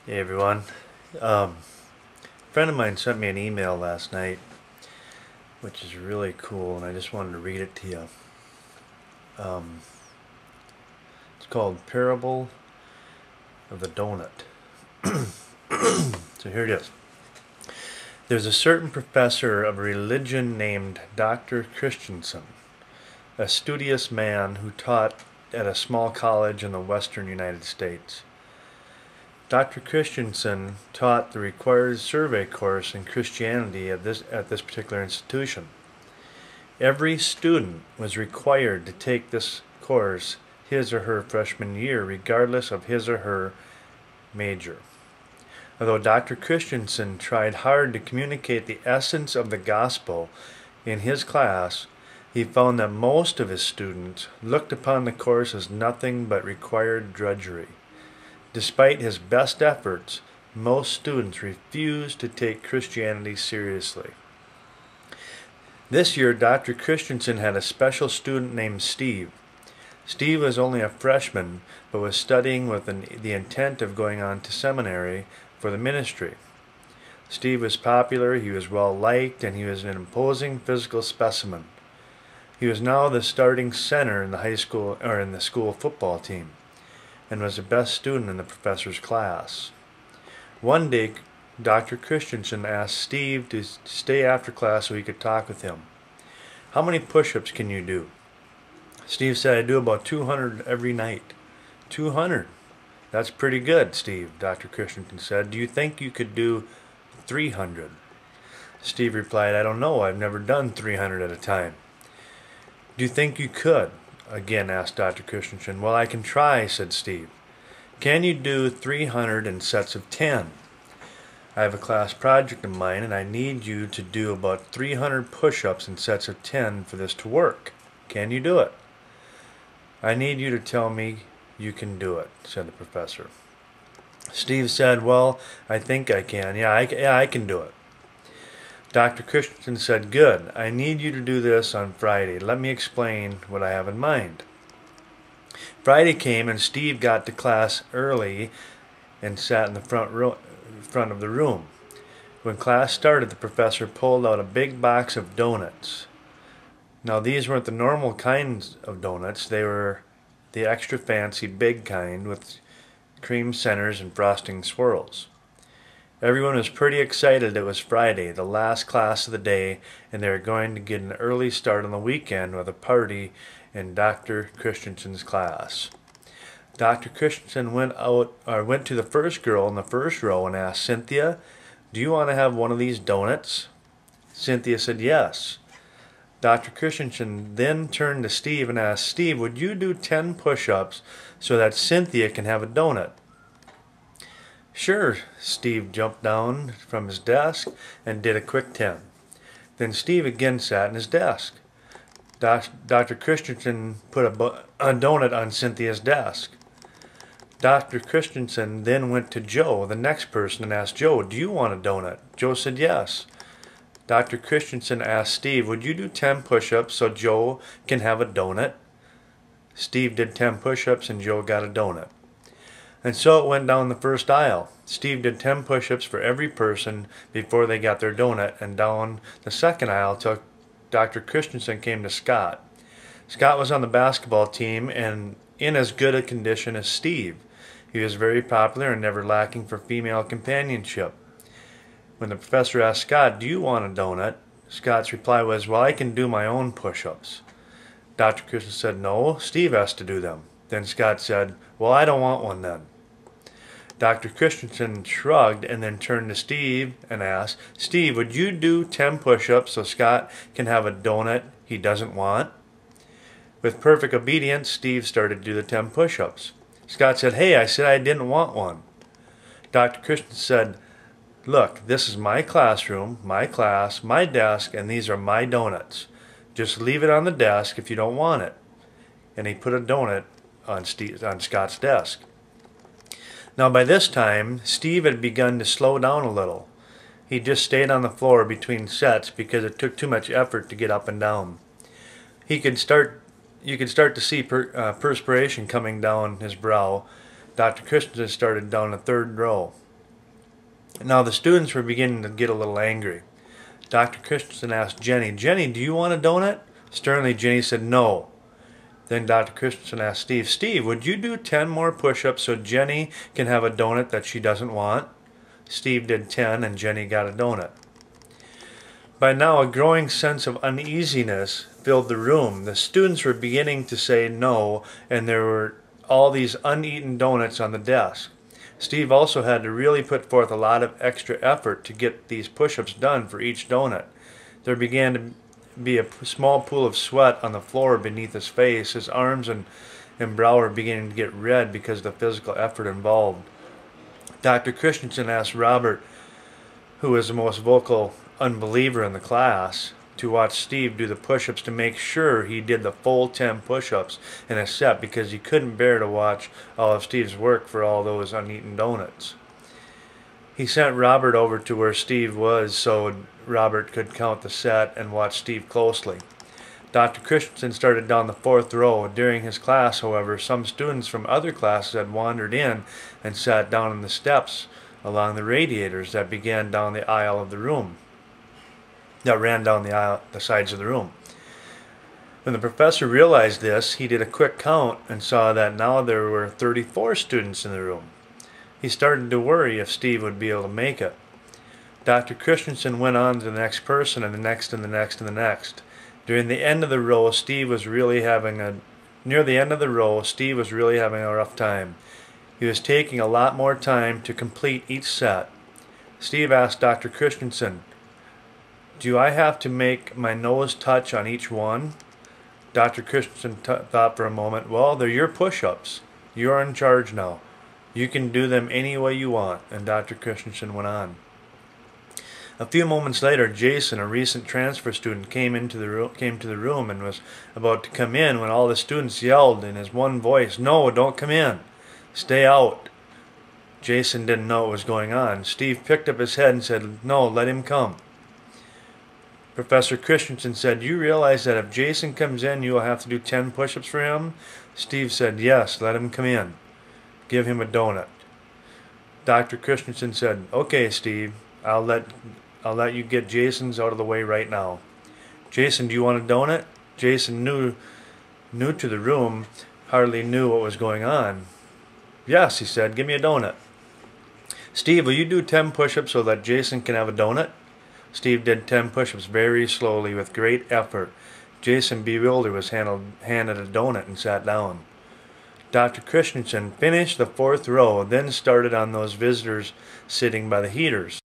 Hey everyone. A friend of mine sent me an email last night, which is really cool, and I just wanted to read it to you. Um, it's called Parable of the Donut. So here it is. There's a certain professor of religion named Dr. Christensen, a studious man who taught at a small college in the western United States. Dr. Christensen taught the required survey course in Christianity at this particular institution. Every student was required to take this course his or her freshman year, regardless of his or her major. Although Dr. Christensen tried hard to communicate the essence of the gospel in his class, he found that most of his students looked upon the course as nothing but required drudgery. Despite his best efforts, most students refused to take Christianity seriously. This year, Dr. Christensen had a special student named Steve. Steve was only a freshman, but was studying with the intent of going on to seminary for the ministry. Steve was popular, he was well liked, and he was an imposing physical specimen. He was now the starting center in the school football team, and was the best student in the professor's class. One day, Dr. Christensen asked Steve to stay after class so he could talk with him. "How many push-ups can you do?" Steve said, "I do about 200 every night." 200? That's pretty good, Steve, Dr. Christensen said. "Do you think you could do 300? Steve replied, "I don't know. I've never done 300 at a time." "Do you think you could?" again asked Dr. Christensen. "Well, I can try," said Steve. "Can you do 300 in sets of 10? I have a class project of mine and I need you to do about 300 push-ups in sets of 10 for this to work. Can you do it?" "I need you to tell me you can do it," said the professor. Steve said, "Well, I think I can. Yeah, I can do it." Dr. Christensen said, "Good. I need you to do this on Friday. Let me explain what I have in mind." Friday came and Steve got to class early and sat in the front of the room. When class started, the professor pulled out a big box of donuts. Now, these weren't the normal kinds of donuts. They were the extra fancy big kind with cream centers and frosting swirls. Everyone was pretty excited. It was Friday, the last class of the day, and they were going to get an early start on the weekend with a party in Dr. Christensen's class. Dr. Christensen went to the first girl in the first row and asked, "Cynthia, do you want to have one of these donuts?" Cynthia said yes. Dr. Christensen then turned to Steve and asked, "Steve, would you do 10 push-ups so that Cynthia can have a donut?" "Sure." Steve jumped down from his desk and did a quick 10. Then Steve again sat in his desk. Dr. Christensen put a donut on Cynthia's desk. Dr. Christensen then went to Joe, the next person, and asked, "Joe, do you want a donut?" Joe said yes. Dr. Christensen asked Steve, "Would you do 10 push-ups so Joe can have a donut?" Steve did 10 push-ups and Joe got a donut. And so it went down the first aisle. Steve did 10 push-ups for every person before they got their donut, and down the second aisle till Dr. Christensen came to Scott. Scott was on the basketball team and in as good a condition as Steve. He was very popular and never lacking for female companionship. When the professor asked Scott, "Do you want a donut?" Scott's reply was, "Well, I can do my own push-ups." Dr. Christensen said, "No, Steve has to do them." Then Scott said, "Well, I don't want one then." Dr. Christensen shrugged and then turned to Steve and asked, "Steve, would you do 10 push-ups so Scott can have a donut he doesn't want?" With perfect obedience, Steve started to do the 10 push-ups. Scott said, "Hey, I said I didn't want one." Dr. Christensen said, "Look, this is my classroom, my class, my desk, and these are my donuts. Just leave it on the desk if you don't want it." And he put a donut on Scott's desk. Now by this time, Steve had begun to slow down a little. He just stayed on the floor between sets because it took too much effort to get up and down. You could start to see perspiration coming down his brow. Dr. Christensen started down the third row. Now the students were beginning to get a little angry. Dr. Christensen asked Jenny, "Jenny, do you want a donut?" Sternly, Jenny said no. Then Dr. Christensen asked Steve, "Steve, would you do 10 more push-ups so Jenny can have a donut that she doesn't want?" Steve did 10 and Jenny got a donut. By now a growing sense of uneasiness filled the room. The students were beginning to say no, and there were all these uneaten donuts on the desk. Steve also had to really put forth a lot of extra effort to get these push-ups done for each donut. There began to be a small pool of sweat on the floor beneath his face. His arms and brow were beginning to get red because of the physical effort involved. Dr. Christensen asked Robert, who was the most vocal unbeliever in the class, to watch Steve do the push-ups to make sure he did the full 10 push-ups in a set, because he couldn't bear to watch all of Steve's work for all those uneaten donuts. He sent Robert over to where Steve was so Robert could count the set and watch Steve closely. Dr. Christensen started down the 4th row. During his class, however, some students from other classes had wandered in and sat down on the steps along the radiators that began down the aisle of the room. That ran down the sides of the room. When the professor realized this, he did a quick count and saw that now there were 34 students in the room. He started to worry if Steve would be able to make it. Dr. Christensen went on to the next person and the next and the next and the next. During the end of the row, Steve was really having a rough time. He was taking a lot more time to complete each set. Steve asked Dr. Christensen, "Do I have to make my nose touch on each one?" Dr. Christensen thought for a moment. "Well, they're your push-ups. You're in charge now. You can do them any way you want." And Dr. Christensen went on. A few moments later, Jason, a recent transfer student, came to the room and was about to come in when all the students yelled in his one voice, "No, don't come in. Stay out." Jason didn't know what was going on. Steve picked up his head and said, "No, let him come." Professor Christensen said, "You realize that if Jason comes in, you will have to do 10 push-ups for him?" Steve said, "Yes, let him come in. Give him a donut." Dr. Christensen said, "Okay, Steve, I'll let you get Jason's out of the way right now. Jason, do you want a donut?" Jason, new to the room, hardly knew what was going on. "Yes," he said, "give me a donut." "Steve, will you do 10 push-ups so that Jason can have a donut?" Steve did 10 push-ups very slowly with great effort. Jason, bewildered, was handed a donut and sat down. Dr. Christensen finished the 4th row, then started on those visitors sitting by the heaters.